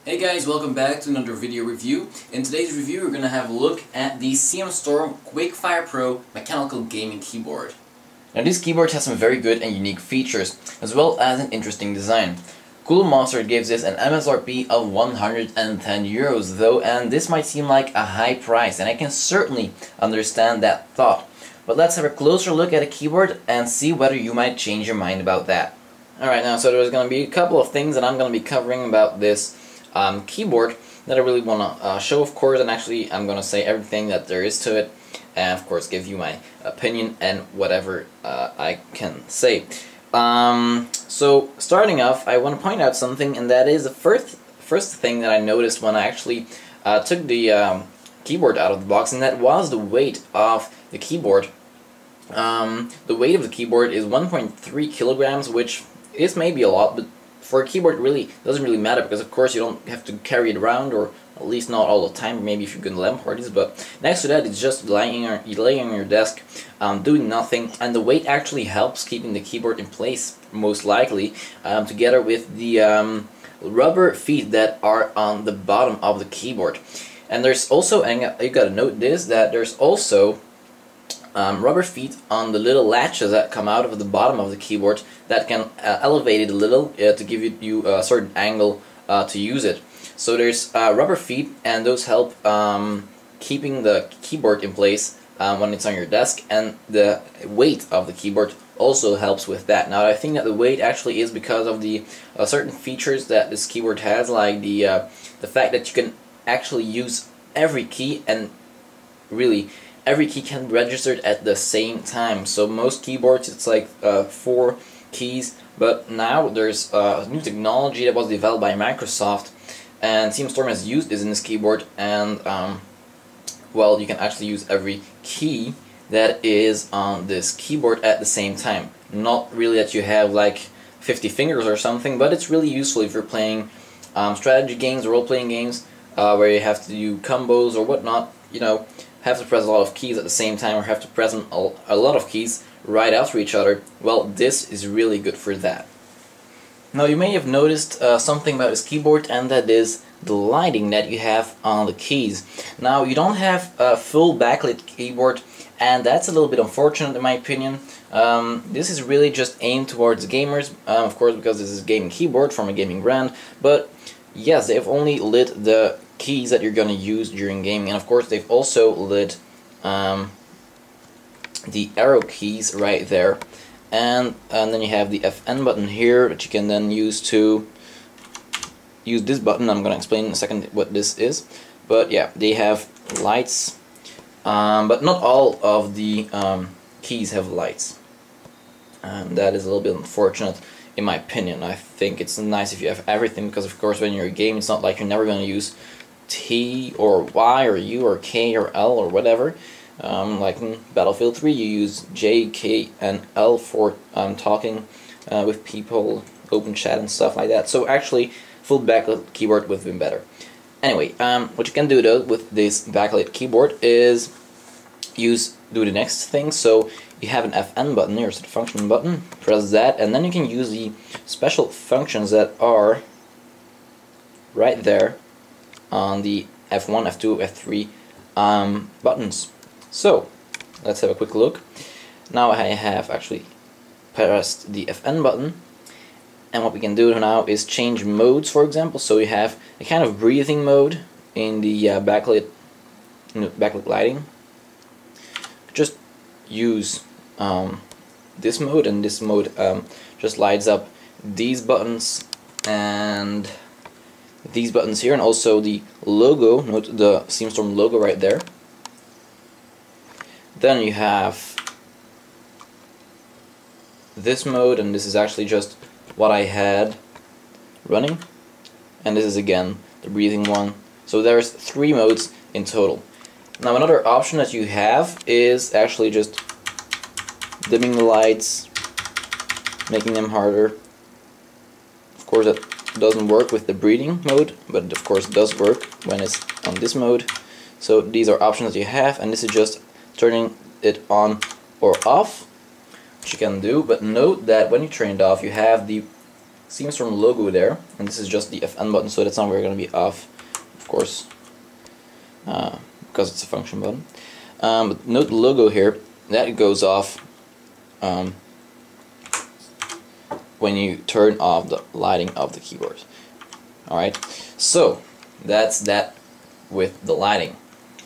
Hey guys, welcome back to another video review. In today's review we're going to have a look at the CM Quickfire Pro mechanical gaming keyboard. Now this keyboard has some very good and unique features, as well as an interesting design. Cool Monster gives this an MSRP of 110 euros though, and this might seem like a high price, and I can certainly understand that thought. But let's have a closer look at a keyboard and see whether you might change your mind about that. Alright, now so there's going to be a couple of things that I'm going to be covering about this keyboard that I really want to show, of course, and actually I'm going to say everything that there is to it, and of course give you my opinion and whatever I can say. So starting off, I want to point out something, and that is the first thing that I noticed when I actually took the keyboard out of the box, and that was the weight of the keyboard. The weight of the keyboard is 1.3 kilograms, which is maybe a lot, but for a keyboard, it really doesn't really matter, because of course you don't have to carry it around, or at least not all the time, maybe if you're going to LAN parties. But next to that, it's just laying on your desk, doing nothing, and the weight actually helps keeping the keyboard in place, most likely, together with the rubber feet that are on the bottom of the keyboard. And there's also, and you gotta note this, that there's also rubber feet on the little latches that come out of the bottom of the keyboard that can elevate it a little to give you a certain angle to use it. So there's rubber feet, and those help keeping the keyboard in place when it's on your desk, and the weight of the keyboard also helps with that. Now I think that the weight actually is because of the certain features that this keyboard has, like the fact that you can actually use every key, and really every key can be registered at the same time. So most keyboards it's like 4 keys, but now there's a new technology that was developed by Microsoft, and CM has used this in this keyboard, and well, you can actually use every key that is on this keyboard at the same time. Not really that you have like 50 fingers or something, but it's really useful if you're playing strategy games, role-playing games, where you have to do combos or whatnot, you know, have to press a lot of keys at the same time, or have to press a lot of keys right after each other. Well, this is really good for that. Now you may have noticed something about this keyboard, and that is the lighting that you have on the keys. Now you don't have a full backlit keyboard, and that's a little bit unfortunate in my opinion. This is really just aimed towards gamers, of course, because this is a gaming keyboard from a gaming brand, but yes, they've only lit the keys that you're going to use during gaming, and of course they've also lit the arrow keys right there, and then you have the FN button here that you can then use to use this button. I'm going to explain in a second what this is, but yeah, they have lights, but not all of the keys have lights, and that is a little bit unfortunate in my opinion. I think it's nice if you have everything, because of course when you're a game, it's not like you're never going to use T or Y or U or K or L or whatever. Like in Battlefield 3 you use J, K and L for talking with people, open chat and stuff like that. So actually full backlit keyboard would have been better. Anyway, what you can do though with this backlit keyboard is do the next thing. So you have an FN button here, so the function button, press that, and then you can use the special functions that are right there on the F1, F2, F3 buttons. So let's have a quick look. Now I have actually pressed the FN button, and what we can do now is change modes, for example. So you have a kind of breathing mode in the backlit lighting. Just use this mode, and this mode just lights up these buttons and these buttons here, and also the logo, note the CM logo right there. Then you have this mode, and this is actually just what I had running, and this is again the breathing one. So there's 3 modes in total. Now another option that you have is actually just dimming the lights, making them harder. Of course that doesn't work with the breathing mode, but of course it does work when it's on this mode. So these are options that you have, and this is just turning it on or off, which you can do. But note that when you turn it off, you have the CCReviews logo there, and this is just the FN button, so that's not really going to be off, of course, because it's a function button. But note the logo here, that goes off when you turn off the lighting of the keyboard. Alright, so that's that with the lighting.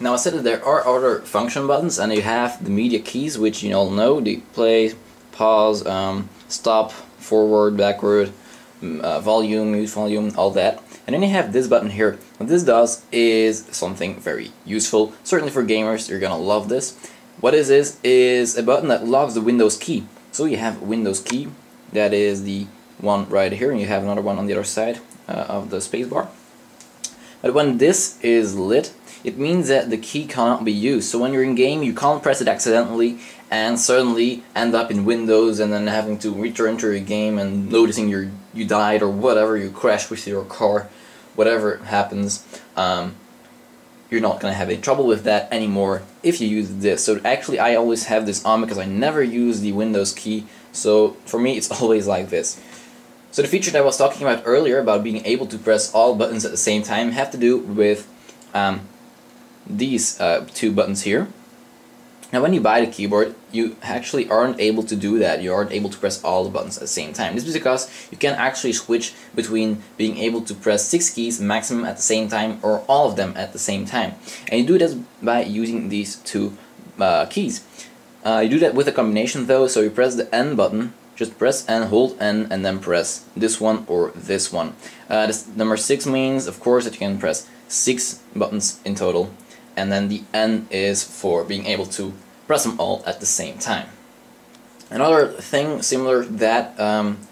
Now I said that there are other function buttons, and you have the media keys, which you all know, the play, pause, stop, forward, backward, volume, mute volume, all that. And then you have this button here. What this does is something very useful, certainly for gamers. You're gonna love this. What is this is a button that locks the Windows key. So you have a Windows key, that is the one right here, and you have another one on the other side of the spacebar. But when this is lit, it means that the key cannot be used. So when you're in game, you can't press it accidentally and suddenly end up in Windows and then having to return to your game and noticing you died or whatever, you crashed with your car, whatever happens. You're not going to have any trouble with that anymore if you use this. So actually I always have this on because I never use the Windows key, so for me it's always like this. So the feature that I was talking about earlier about being able to press all buttons at the same time have to do with these two buttons here. Now when you buy the keyboard, you actually aren't able to do that. You aren't able to press all the buttons at the same time. This is because you can actually switch between being able to press 6 keys maximum at the same time or all of them at the same time. And you do this by using these two keys. You do that with a combination though, so you press the N button, just press N, hold N, and then press this one or this one. This number 6 means, of course, that you can press 6 buttons in total, and then the N is for being able to press them all at the same time. Another thing similar to that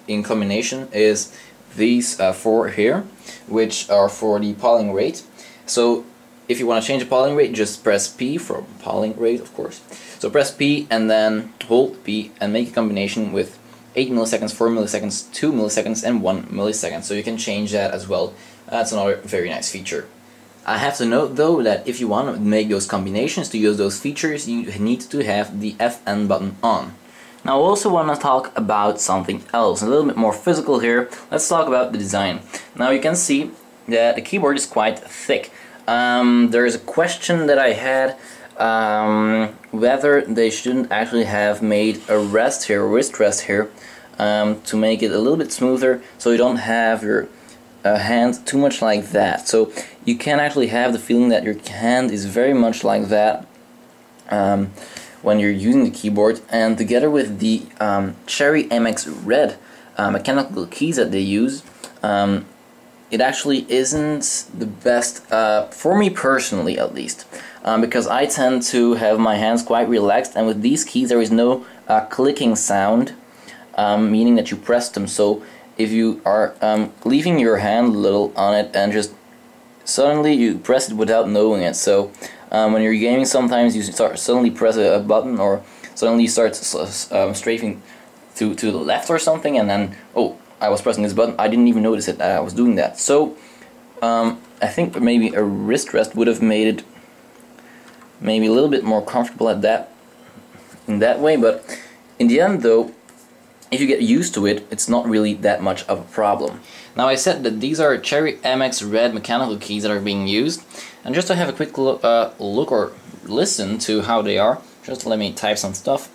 in combination is these 4 here, which are for the polling rate. So if you want to change the polling rate, just press P for polling rate, of course. So press P and then hold P and make a combination with 8 milliseconds, 4 milliseconds, 2 milliseconds, and 1 millisecond. So you can change that as well. That's another very nice feature. I have to note though that if you want to make those combinations to use those features, you need to have the FN button on. Now I also want to talk about something else, a little bit more physical here. Let's talk about the design. Now you can see that the keyboard is quite thick. There is a question that I had whether they shouldn't actually have made a rest here, wrist rest here, to make it a little bit smoother so you don't have your hand too much like that. So you can actually have the feeling that your hand is very much like that when you're using the keyboard, and together with the Cherry MX Red mechanical keys that they use, it actually isn't the best for me personally, at least, because I tend to have my hands quite relaxed, and with these keys there is no clicking sound, meaning that you press them. So if you are leaving your hand a little on it and just suddenly you press it without knowing it, so when you're gaming sometimes you suddenly press a button, or suddenly you start strafing to the left or something, and then, oh, I was pressing this button, I didn't even notice it, I was doing that. So I think maybe a wrist rest would have made it maybe a little bit more comfortable in that way, but in the end though, if you get used to it, it's not really that much of a problem. Now I said that these are Cherry MX Red mechanical keys that are being used, and just to have a quick look or listen to how they are, just let me type some stuff.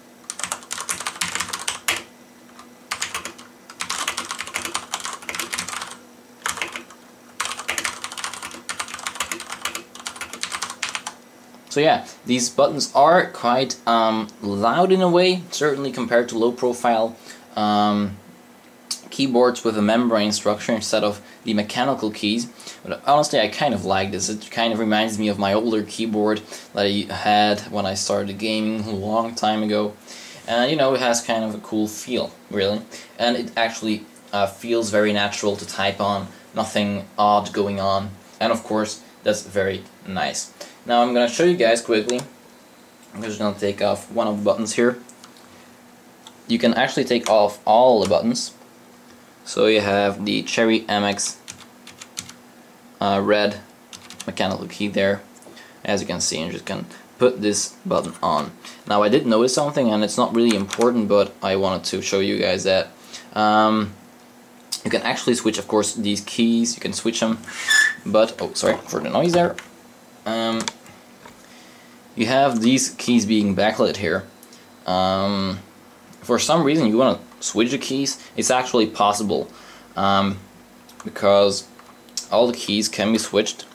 So yeah, these buttons are quite loud in a way, certainly compared to low profile keyboards with a membrane structure instead of the mechanical keys. But honestly, I kind of like this. It kind of reminds me of my older keyboard that I had when I started gaming a long time ago. And you know, it has kind of a cool feel, really. And it actually feels very natural to type on, nothing odd going on. And of course, that's very nice. Now I'm going to show you guys quickly. I'm just going to take off one of the buttons here. You can actually take off all the buttons. So you have the Cherry MX Red mechanical key there. As you can see, you just can put this button on. Now I did notice something, and it's not really important, but I wanted to show you guys that. You You can actually switch, of course, these keys, you can switch them, but, oh, sorry for the noise there. You have these keys being backlit here. For some reason you want to switch the keys, it's actually possible, because all the keys can be switched,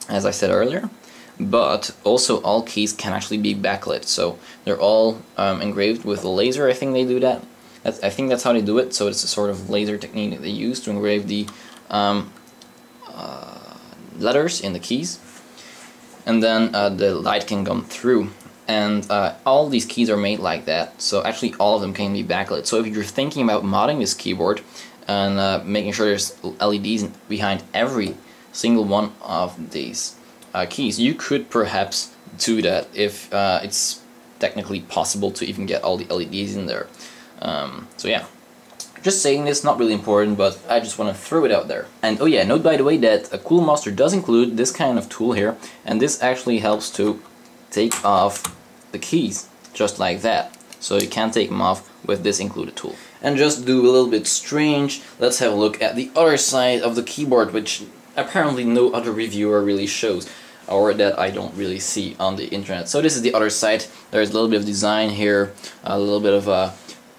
as I said earlier, but also all keys can actually be backlit, so they're all engraved with a laser. I think they do that. I think that's how they do it, so it's a sort of laser technique that they use to engrave the letters in the keys, and then the light can come through. And all these keys are made like that, so actually all of them can be backlit. So if you're thinking about modding this keyboard and making sure there's LEDs behind every single one of these keys, you could perhaps do that if it's technically possible to even get all the LEDs in there. So yeah, just saying this, not really important, but I just want to throw it out there. And oh yeah, note by the way that a Cool Master does include this kind of tool here, and this actually helps to take off the keys just like that, so you can take them off with this included tool. And just do a little bit strange, let's have a look at the other side of the keyboard, which apparently no other reviewer really shows, or that I don't really see on the internet. So this is the other side. There's a little bit of design here, a little bit of a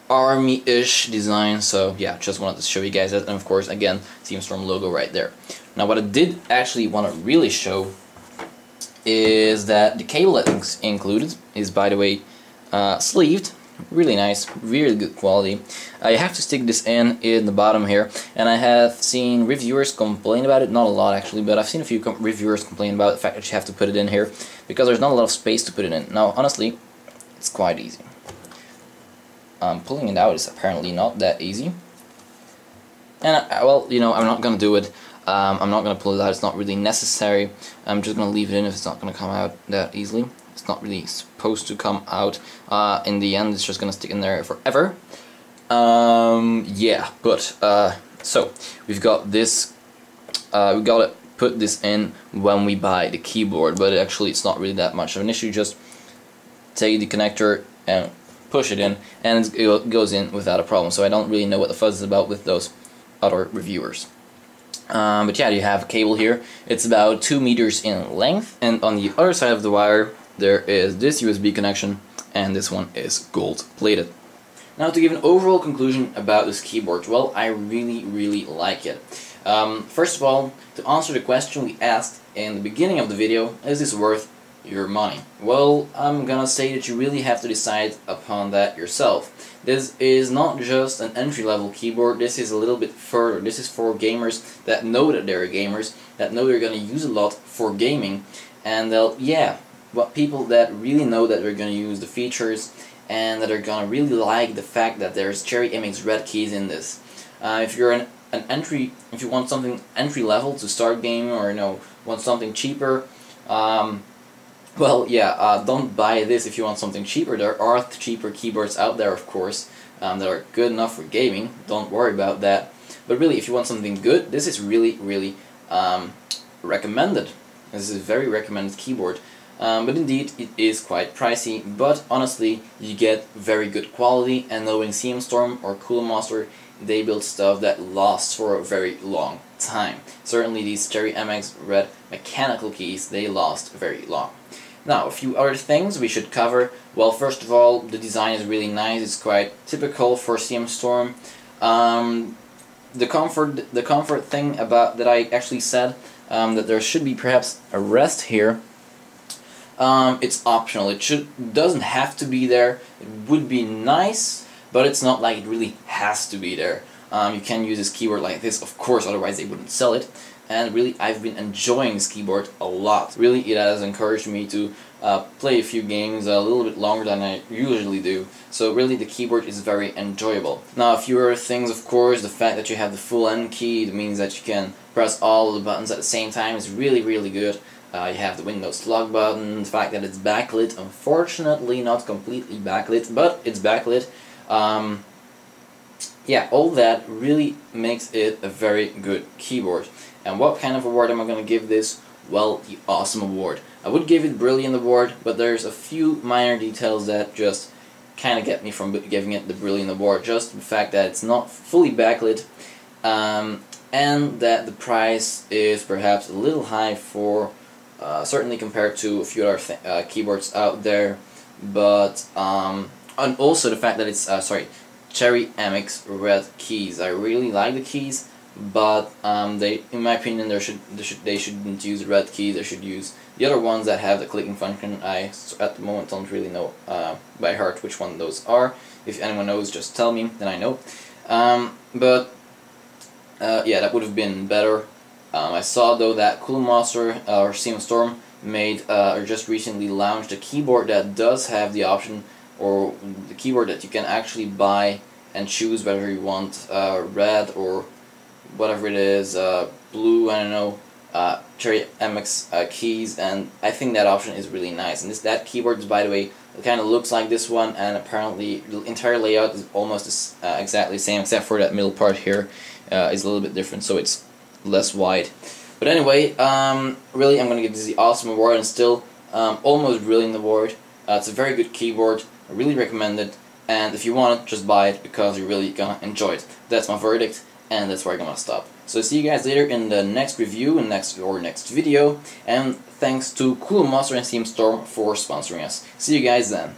army-ish design, so yeah, just wanted to show you guys that. And of course, again, CMStorm logo right there. Now what I did actually want to really show is that the cable that's included is, by the way, sleeved. Really nice, really good quality. You have to stick this in the bottom here, and I have seen reviewers complain about it, not a lot actually, but I've seen a few reviewers complain about the fact that you have to put it in here because there's not a lot of space to put it in. Now honestly, it's quite easy. Pulling it out is apparently not that easy, and well, you know, I'm not gonna do it. I'm not going to pull it out, it's not really necessary. I'm just going to leave it in if it's not going to come out that easily. It's not really supposed to come out. In the end, it's just going to stick in there forever. Yeah, but, so, we've got this, we got to put this in when we buy the keyboard, but actually it's not really that much of an issue. Just take the connector and push it in, and it goes in without a problem. So I don't really know what the fuzz is about with those other reviewers. But yeah, you have a cable here. It's about 2 meters in length, and on the other side of the wire there is this USB connection, and this one is gold plated. Now to give an overall conclusion about this keyboard, well, I really like it. First of all, to answer the question we asked in the beginning of the video, is this worth your money? Well, I'm gonna say that you really have to decide upon that yourself. This is not just an entry-level keyboard, this is a little bit further. This is for gamers that know that they're gamers, that know they're gonna use a lot for gaming, and but people that really know that they're gonna use the features and that are gonna really like the fact that there's Cherry MX red keys in this. If you're if you want something entry-level to start gaming, or want something cheaper, well, yeah, don't buy this if you want something cheaper. There are cheaper keyboards out there, of course, that are good enough for gaming. Don't worry about that. But really, if you want something good, this is really recommended. This is a very recommended keyboard. But indeed, it is quite pricey. But honestly, you get very good quality, and knowing CMStorm or Cool Master, they build stuff that lasts for a very long time. Certainly, these Cherry MX red mechanical keys, they last very long. Now, a few other things we should cover. Well, first of all, the design is really nice. It's quite typical for CMStorm. The comfort thing about that I actually said, that there should be perhaps a rest here. It's optional. It doesn't have to be there. It would be nice, but it's not like it really has to be there. You can use this keyboard like this, of course, otherwise they wouldn't sell it. And really, I've been enjoying this keyboard a lot. Really, it has encouraged me to play a few games a little bit longer than I usually do. So really, the keyboard is very enjoyable. Now, a few other things, of course, the fact that you have the full N key, it means that you can press all of the buttons at the same time is really good. You have the Windows lock button, the fact that it's backlit, unfortunately not completely backlit, but it's backlit. Yeah, all that really makes it a very good keyboard. And what kind of award am I going to give this? Well, the Awesome Award. I would give it Brilliant Award, but there's a few minor details that just kind of get me from giving it the Brilliant Award. Just the fact that it's not fully backlit, and that the price is perhaps a little high for certainly compared to a few other keyboards out there, but and also the fact that it's Cherry MX red keys. I really like the keys, but they, in my opinion, they shouldn't use red keys. They should use the other ones that have the clicking function. I at the moment don't really know by heart which one those are. If anyone knows, just tell me, then I know. Yeah, that would have been better. I saw though that Cooler Monster or CM Storm made or just recently launched a keyboard that does have the option, or the keyboard that you can actually buy and choose whether you want red or whatever it is, blue, I don't know, Cherry MX keys, and I think that option is really nice. And that keyboard, by the way, it kind of looks like this one, and apparently the entire layout is almost exactly the same, except for that middle part here is a little bit different, so it's less wide. But anyway, really I'm going to give this the awesome award, and still almost brilliant award. It's a very good keyboard. I really recommend it, and if you want it, just buy it because you're really gonna enjoy it. That's my verdict, and that's where I'm gonna stop. So see you guys later in the next review, next video, and thanks to Cooler Monster and CM Storm for sponsoring us. See you guys then.